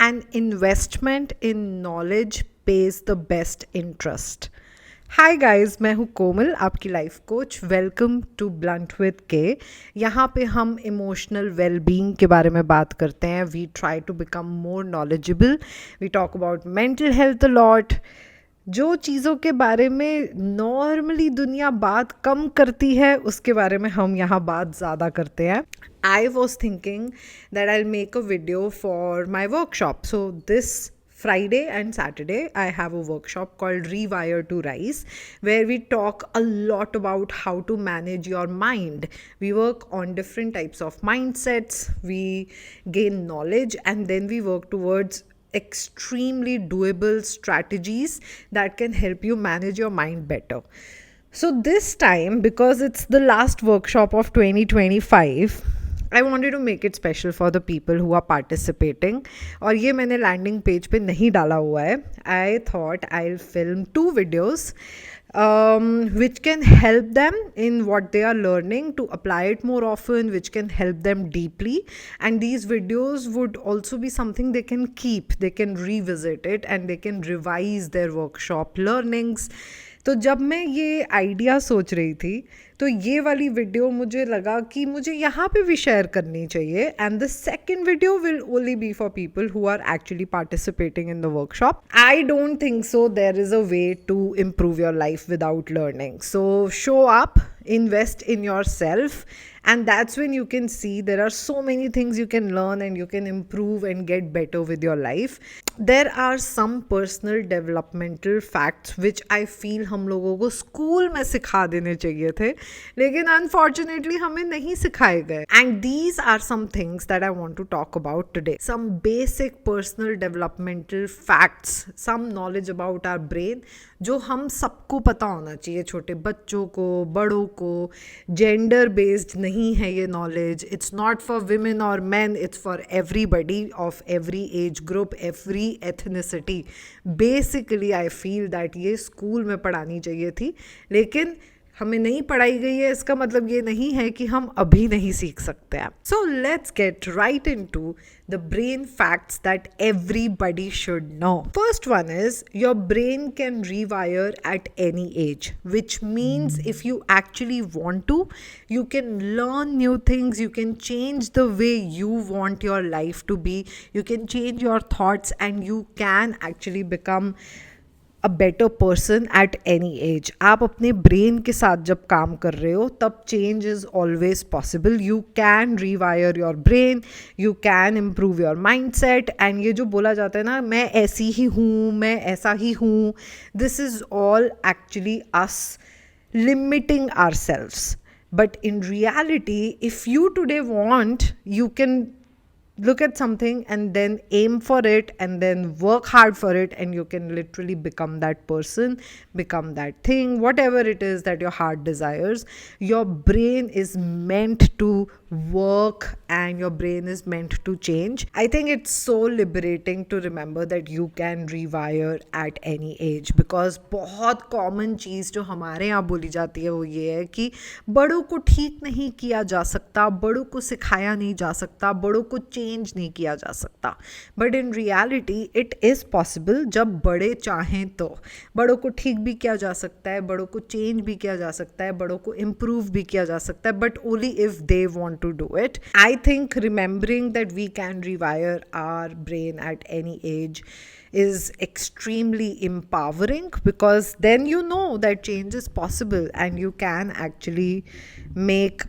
an investment in knowledge pays the best interest. Hi guys, मैं हूँ कोमल, आपकी life coach. Welcome to blunt with K. यहाँ पे हम इमोशनल वेलबींग के बारे में बात करते हैं. We try to become more knowledgeable. We talk about mental health a lot. जो चीज़ों के बारे में नॉर्मली दुनिया बात कम करती है, उसके बारे में हम यहाँ बात ज़्यादा करते हैं. I was thinking that I'll make a video for my workshop. So this Friday and Saturday, I have a workshop called Rewire to Rise, where we talk a lot about how to manage your mind. We work on different types of mindsets, we gain knowledge, and then we work towards extremely doable strategies that can help you manage your mind better. So this time, because it's the last workshop of 2025, I wanted to make it special for the people who are participating. और ये मैंने landing page पे नहीं डाला हुआ है. I thought I'll film 2 videos which can help them in what they are learning to apply it more often, which can help them deeply. And these videos would also be something they can keep, they can revisit it, and they can revise their workshop learnings. तो जब मैं ये idea सोच रही थी, तो ये वाली वीडियो मुझे लगा कि मुझे यहाँ पे भी शेयर करनी चाहिए. And the second video will only be for people who are actually participating in the workshop. I don't think so there is a way to improve your life without learning. So show up, invest in yourself, and that's when you can see there are so many things you can learn and you can improve and get better with your life. There are some personal developmental facts which I feel हम लोगों को school में सिखा देने चाहिए थे, लेकिन unfortunately हमें नहीं सिखाए गए. And these are some things that I want to talk about today. Some basic personal developmental facts, some knowledge about our brain जो हम सबको पता होना चाहिए, छोटे बच्चों को, बड़ों को. जेंडर बेस्ड नहीं है ये knowledge. It's not for women और man, it's for everybody of every age group, every ethnicity. Basically I feel that ये स्कूल में पढ़ानी चाहिए थी, लेकिन हमें नहीं पढ़ाई गई है. इसका मतलब ये नहीं है कि हम अभी नहीं सीख सकते हैं. So let's get right into the brain facts that everybody should know. First one is your brain can रीवायर at any as, which means if you actually want to, you can learn new things, you can change the way you want your life to be, you can change your thoughts, and you can actually become a better person at any as. आप अपने brain के साथ जब काम कर रहे हो, तब change is always possible. You can रीवायर your brain, you can improve your mind set. And ये जो बोला जाता है ना, मैं ऐसी ही हूँ, मैं ऐसा ही हूँ, this is all actually us limiting ourselves. But in reality, if you today want, you can look at something and then aim for it and then work hard for it, and you can literally become that person, become that thing, whatever it is that your heart desires. Your brain is meant to work and your brain is meant to change. I think it's so liberating to remember that you can rewire at any age, because बहुत common चीज़ जो हमारे यहाँ बोली जाती है वो ये है कि बड़ों को ठीक नहीं किया जा सकता, बड़ों को सिखाया नहीं जा सकता, बड़ों को चेंज नहीं किया जा सकता. But in reality it is possible. जब बड़े चाहें तो बड़ों को ठीक भी किया जा सकता है, बड़ों को चेंज भी किया जा सकता है, बड़ों को इम्प्रूव भी किया जा सकता है, but only if they want to do it. I think remembering that we can rewire our brain at any age is extremely empowering, because then you know that change is possible and you can actually make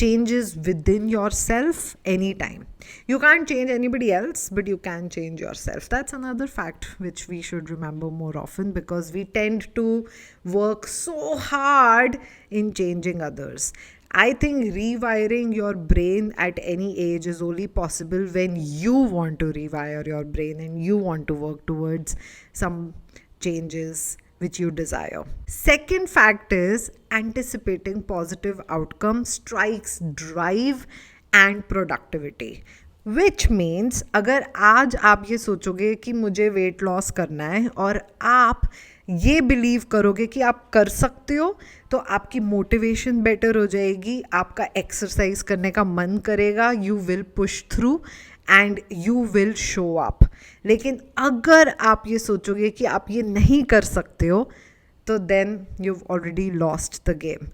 changes within yourself anytime. You can't change anybody else, but you can change yourself. That's another fact which we should remember more often, because we tend to work so hard in changing others. I think rewiring your brain at any age is only possible when you want to rewire your brain and you want to work towards some changes which you desire. Second fact is anticipating positive outcomes strikes drive and productivity. Which means अगर आज आप ये सोचोगे कि मुझे weight loss करना है और आप ये बिलीव करोगे कि आप कर सकते हो, तो आपकी मोटिवेशन बेटर हो जाएगी, आपका एक्सरसाइज करने का मन करेगा, you will push through and you will show up. लेकिन अगर आप ये सोचोगे कि आप ये नहीं कर सकते हो, तो then you've already lost the game.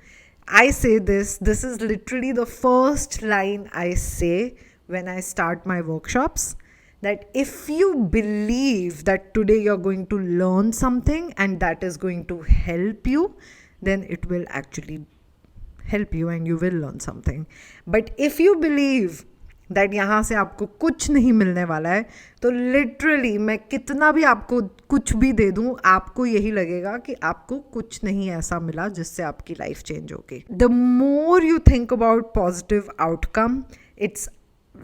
I say this is literally the first line I say when I start my workshops, that if you believe that today you're going to learn something and that is going to help you, then it will actually help you and you will learn something. But if you believe that यहाँ से आपको कुछ नहीं मिलने वाला है, तो literally मैं कितना भी आपको कुछ भी दे दूँ, आपको यही लगेगा कि आपको कुछ नहीं ऐसा मिला जिससे आपकी लाइफ चेंज होगी. The more you think about positive outcome, it's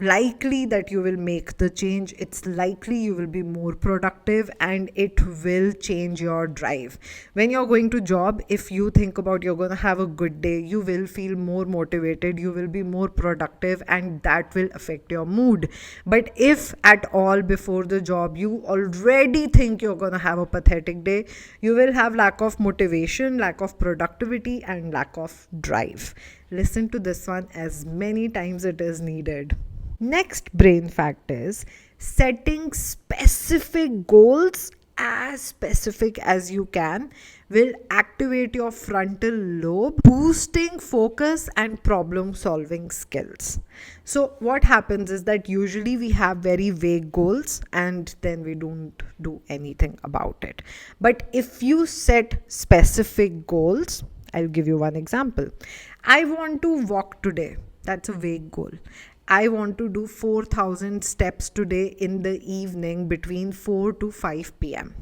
likely that you will make the change, it's likely you will be more productive, and it will change your drive. When you're going to job, if you think about you're going to have a good day, you will feel more motivated, you will be more productive, and that will affect your mood. But if at all before the job you already think you're going to have a pathetic day, you will have lack of motivation, lack of productivity, and lack of drive. Listen to this one as many times it is needed. Next brain fact is setting specific goals, as specific as you can, will activate your frontal lobe, boosting focus and problem solving skills. So what happens is that usually we have very vague goals and then we don't do anything about it. But if you set specific goals, I'll give you one example. I want to walk today. That's a vague goal. I want to do 4,000 steps today in the evening between 4 to 5 p.m.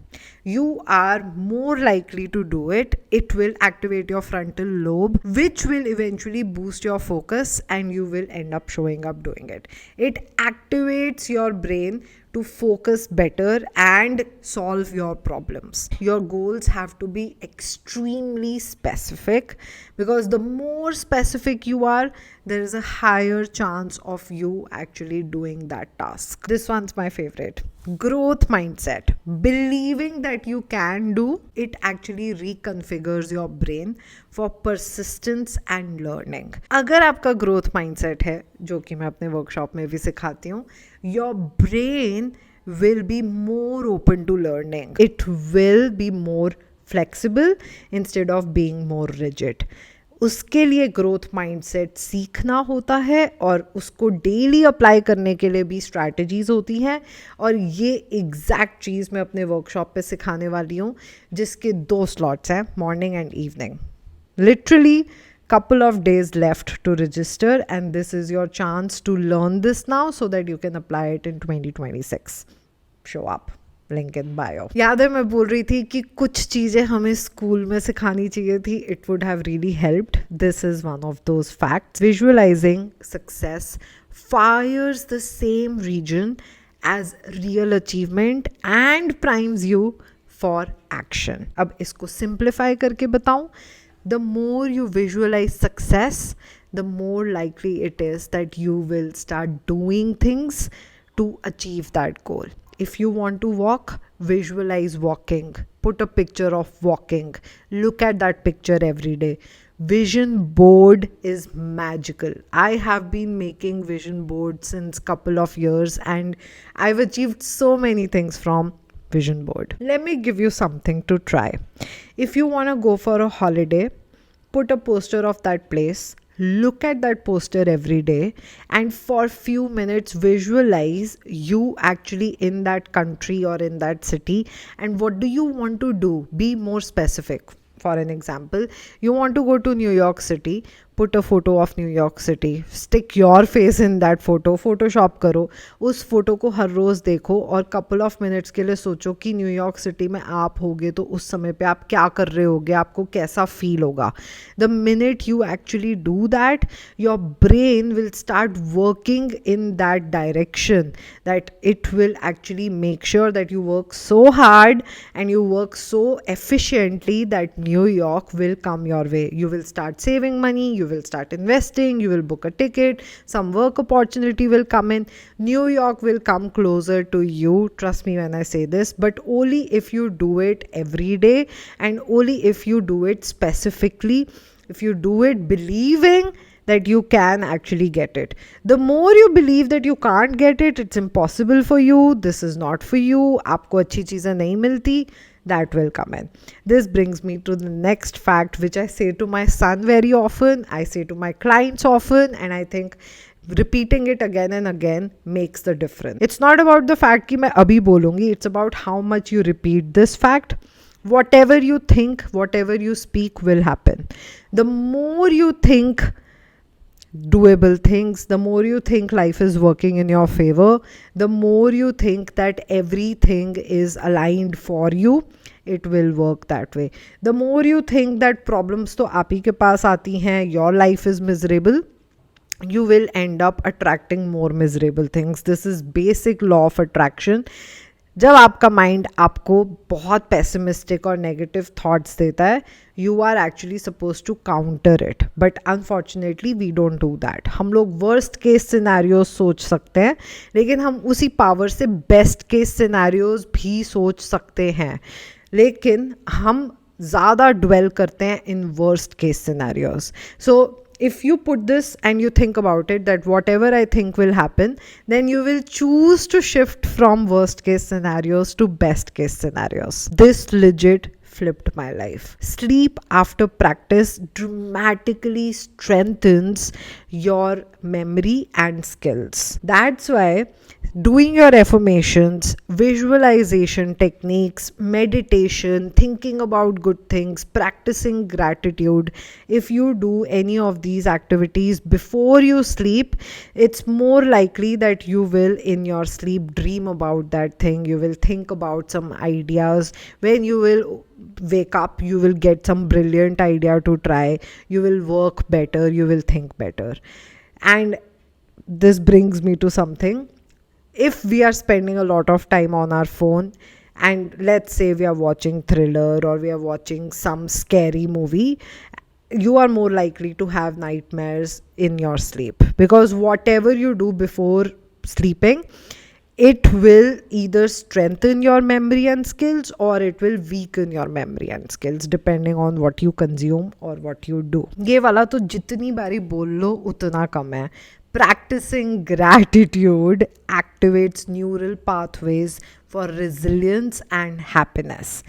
You are more likely to do it. It will activate your frontal lobe, which will eventually boost your focus, and you will end up showing up doing it. It activates your brain to focus better and solve your problems. Your goals have to be extremely specific, because the more specific you are, there is a higher chance of you actually doing that task. This one's my favorite. Growth mindset. Believing that you can do it actually reconfigures your brain for persistence and learning. अगर आपका growth mindset है, जो कि मैं अपने workshop में भी सिखाती हूँ, your brain will be more open to learning. It will be more flexible instead of being more rigid. उसके लिए ग्रोथ माइंडसेट सीखना होता है और उसको डेली अप्लाई करने के लिए भी स्ट्रैटेजीज होती हैं, और ये एग्जैक्ट चीज़ मैं अपने वर्कशॉप पे सिखाने वाली हूँ, जिसके 2 स्लॉट्स हैं, morning and evening. Literally couple of days left to register, and this is your chance to learn this now so that you can apply it in 2026. Show up. Link in bio. याद है मैं बोल रही थी कि कुछ चीज़ें हमें स्कूल में सिखानी चाहिए थी. It would have really helped. This is one of those facts. Visualising success fires the same region as real achievement and primes you for action. अब इसको सिंप्लीफाई करके बताऊँ. The more you visualize success, the more likely it is that you will start doing things to achieve that goal. If you want to walk, visualize walking. Put a picture of walking. Look at that picture every day. Vision board is magical. I have been making vision boards since couple of years, and I've achieved so many things from vision board. Let me give you something to try. If you want to go for a holiday, put a poster of that place, look at that poster every day, and for few minutes visualize you actually in that country or in that city, and what do you want to do. Be more specific. For an example, you want to go to New York City. Put a photo of New York City. Stick your face in that photo. Photoshop करो. उस photo को हर रोज़ देखो और couple of minutes के लिए सोचो कि New York city में आप होगे तो उस समय पे आप क्या कर रहे होगे, आपको कैसा फील होगा. The minute you actually do that, your brain will start working in that direction, that it will actually make sure that you work so hard and you work so efficiently that New York will come your way. You will start saving money, you will start investing, you will book a ticket, some work opportunity will come in. New York will come closer to you. Trust me when I say this, but only if you do it every day, and only if you do it specifically. If you do it believing that you can actually get it. The more you believe that you can't get it, it's impossible for you, this is not for you, आपको अच्छी चीज़ें नहीं मिलती, that will come in. This brings me to the next fact, which I say to my son very often, I say to my clients often, and I think repeating it again and again makes the difference. It's not about the fact कि मैं अभी बोलूँगी, it's about how much you repeat this fact. Whatever you think, whatever you speak will happen. The more you think doable things, the more you think life is working in your favor, the more you think that everything is aligned for you, it will work that way. The more you think that problems तो आप ही के पास आती हैं, your life is miserable, you will end up attracting more miserable things. This is basic law of attraction. जब आपका mind आपको बहुत pessimistic और नेगेटिव थॉट्स देता है, you are actually suppose to counter it, but unfortunately we don't do that. हम लोग worst case scenarios सोच सकते हैं, लेकिन हम उसी पावर से बेस्ट केस सिनेरियोज भी सोच सकते हैं, लेकिन हम ज़्यादा ड्वेल करते हैं in worst case scenarios. So if you put this and you think about it, that whatever I think will happen, then you will choose to shift from worst case scenarios to best case scenarios. This legit flipped my life. Sleep after practice dramatically strengthens your memory and skills. That's why doing your affirmations, visualization techniques, meditation, thinking about good things, practicing gratitude, if you do any of these activities before you sleep, it's more likely that you will in your sleep dream about that thing. You will think about some ideas. When you will wake up, you will get some brilliant idea to try. You will work better, you will think better. And this brings me to something. If we are spending a lot of time on our phone, and let's say we are watching thriller or we are watching some scary movie, you are more likely to have nightmares in your sleep, because whatever you do before sleeping, it will either strengthen your memory and skills or it will weaken your memory and skills depending on what you consume or what you do. ये वाला तो जितनी बारी बोल लो उतना कम है. Practicing gratitude activates neural pathways for resilience and happiness.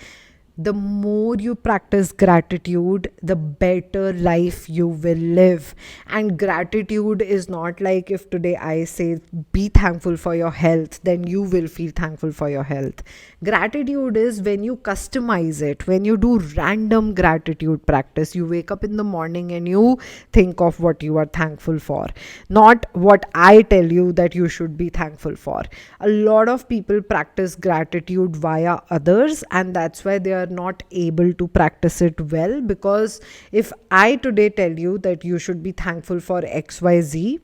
The more you practice gratitude, the better life you will live. And gratitude is not like if today I say be thankful for your health, then you will feel thankful for your health. Gratitude is when you customize it, when you do random gratitude practice. You wake up in the morning and you think of what you are thankful for, not what I tell you that you should be thankful for. A lot of people practice gratitude via others, and that's why they are not able to practice it well, because if I today tell you that you should be thankful for XYZ,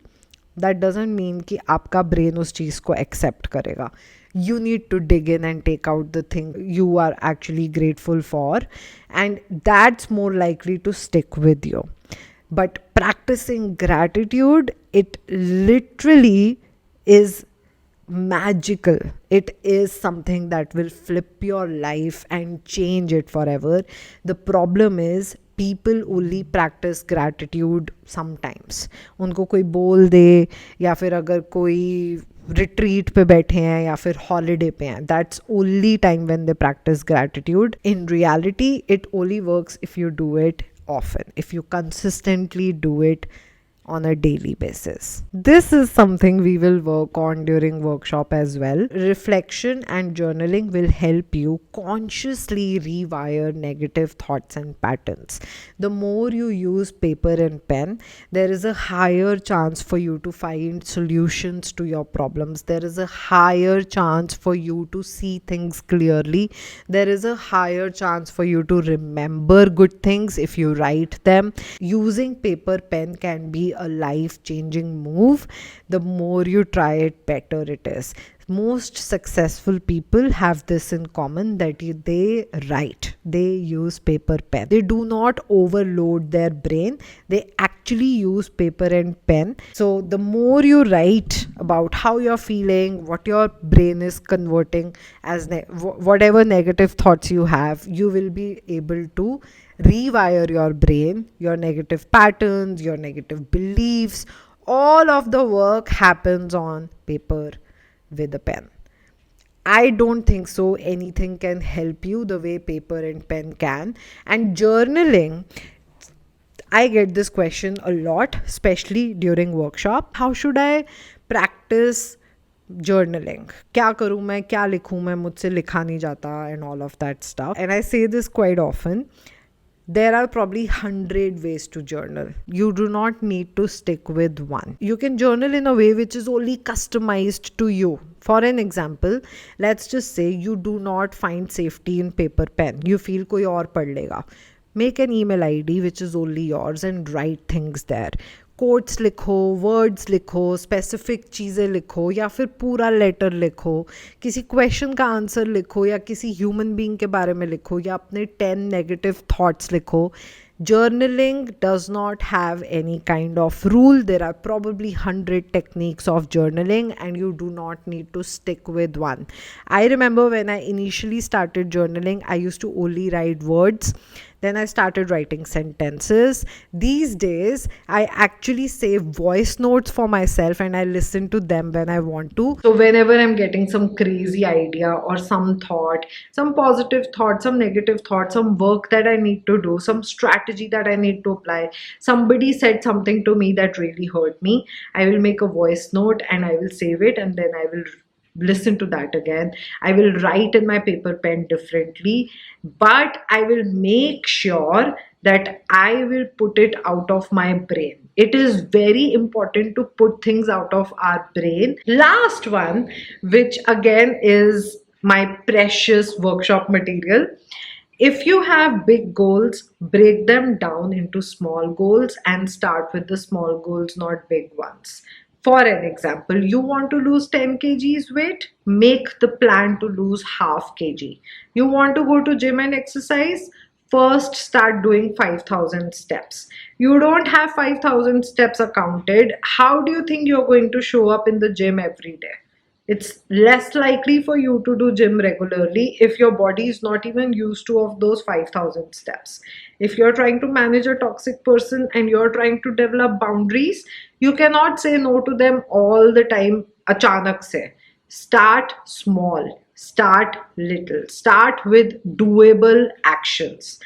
that doesn't mean कि आपका brain उस चीज़ को accept करेगा. You need to dig in and take out the thing you are actually grateful for, and that's more likely to stick with you. But practicing gratitude, it literally is magical. It is something that will flip your life and change it forever. The problem is people only practice gratitude sometimes. उनको कोई बोल दे, या फिर अगर कोई retreat पे बैठे हैं या फिर हॉलीडे पे हैं, that's only time when they practice gratitude. In reality, it only works if you do it often, if you consistently do it on a daily basis. This is something we will work on during workshop as well. Reflection and journaling will help you consciously rewire negative thoughts and patterns. The more you use paper and pen, there is a higher chance for you to find solutions to your problems. There is a higher chance for you to see things clearly. There is a higher chance for you to remember good things if you write them. Using paper pen can be a life-changing move. The more you try it, better it is. most successful people have this in common, that they write, they use paper pen. They do not overload their brain, they actually use paper and pen. So the more you write about how you're feeling, what your brain is converting as whatever negative thoughts you have, you will be able to rewire your brain, your negative patterns, your negative beliefs. All of the work happens on paper with a pen. I don't think so anything can help you the way paper and pen can. And journaling, I get this question a lot, especially during workshop. How should I practice journaling? क्या करूँ मैं, क्या लिखूँ मैं, मुझसे लिखा नहीं जाता, and all of that stuff. And I say this quite often. There are probably 100 ways to journal. You do not need to stick with one. You can journal in a way which is only customized to you. For an example, let's just say you do not find safety in paper pen. You feel कोई और पढ़ लेगा. Make an email ID which is only yours and write things there. Quotes लिखो, words लिखो, specific चीज़ें लिखो, या फिर पूरा लेटर लिखो, किसी क्वेश्चन का आंसर लिखो, या किसी ह्यूमन बीइंग के बारे में लिखो, या अपने 10 नेगेटिव थॉट्स लिखो. Journaling does not have any kind of rule. There are probably 100 techniques of journaling and you do not need to stick with one. I remember when I initially started journaling, I used to only write words. Then I started writing sentences. These days, I actually save voice notes for myself and I listen to them when I want to. So whenever I'm getting some crazy idea or some thought, some positive thought, some negative thought, some work that I need to do, some strategy that I need to apply, somebody said something to me that really hurt me, I will make a voice note and I will save it, and then I will listen to that again. I will write in my paper pen differently, but I will make sure that I will put it out of my brain. It is very important to put things out of our brain. Last one, which again is my precious workshop material. If you have big goals, break them down into small goals and start with the small goals, not big ones. For an example, you want to lose 10 kgs weight, make the plan to lose half kg. You want to go to gym and exercise, first start doing 5,000 steps. You don't have 5,000 steps accounted. How do you think you're going to show up in the gym every day? It's less likely for you to do gym regularly if your body is not even used to of those 5,000 steps. If you're trying to manage a toxic person and you're trying to develop boundaries, you cannot say no to them all the time achanak se. Start small, start little, start with doable actions.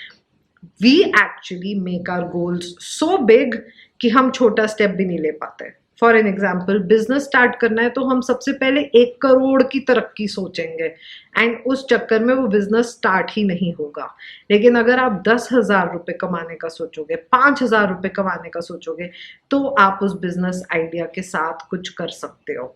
We actually make our goals so big कि हम छोटा step भी नहीं ले पाते. For an example, business start करना है तो हम सबसे पहले 1 करोड़ की तरक्की सोचेंगे एंड उस चक्कर में वो बिजनेस स्टार्ट ही नहीं होगा. लेकिन अगर आप 10,000 रुपये कमाने का सोचोगे, 5,000 रुपये कमाने का सोचोगे, तो आप उस बिजनेस आइडिया के साथ कुछ कर सकते हो.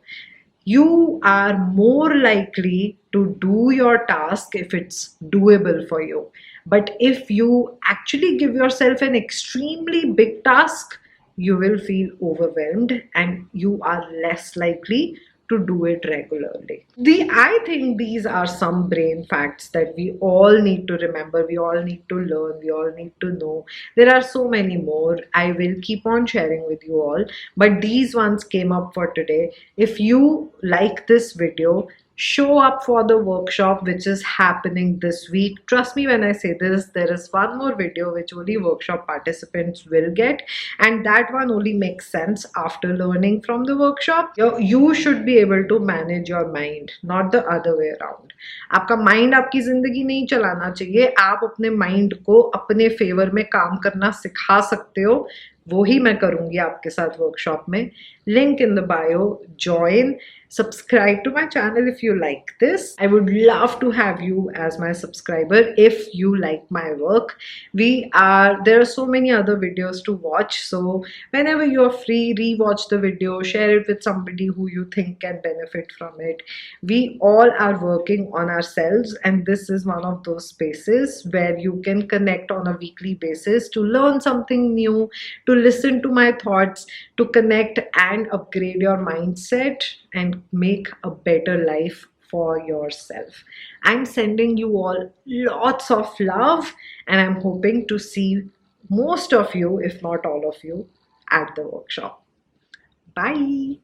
You are more likely to do your task if it's doable for you. But if you actually give yourself an extremely big task, you will feel overwhelmed and you are less likely to do it regularly. I think these are some brain facts that we all need to remember, we all need to learn, we all need to know. There are so many more. I will keep on sharing with you all, but these ones came up for today. If you like this video, show up for the workshop which is happening this week. Trust me when I say this, there is one more video which only workshop participants will get, and that one only makes sense after learning from the workshop. You should be able to manage your mind, not the other way around. आपका mind आपकी जिंदगी नहीं चलाना चाहिए, आप अपने mind को अपने फेवर में काम करना सिखा सकते हो. वो ही मैं करूंगी आपके साथ वर्कशॉप में. Link in the bio. Join. Subscribe to my channel if you like this. I would love to have you as my subscriber if you like my work. There are so many other videos to watch, so whenever you're free, rewatch the video, share it with somebody who you think can benefit from it. We all are working on ourselves, and this is one of those spaces where you can connect on a weekly basis to learn something new, to listen to my thoughts, to connect and upgrade your mindset and make a better life for yourself. I'm sending you all lots of love, and I'm hoping to see most of you, if not all of you, at the workshop. Bye.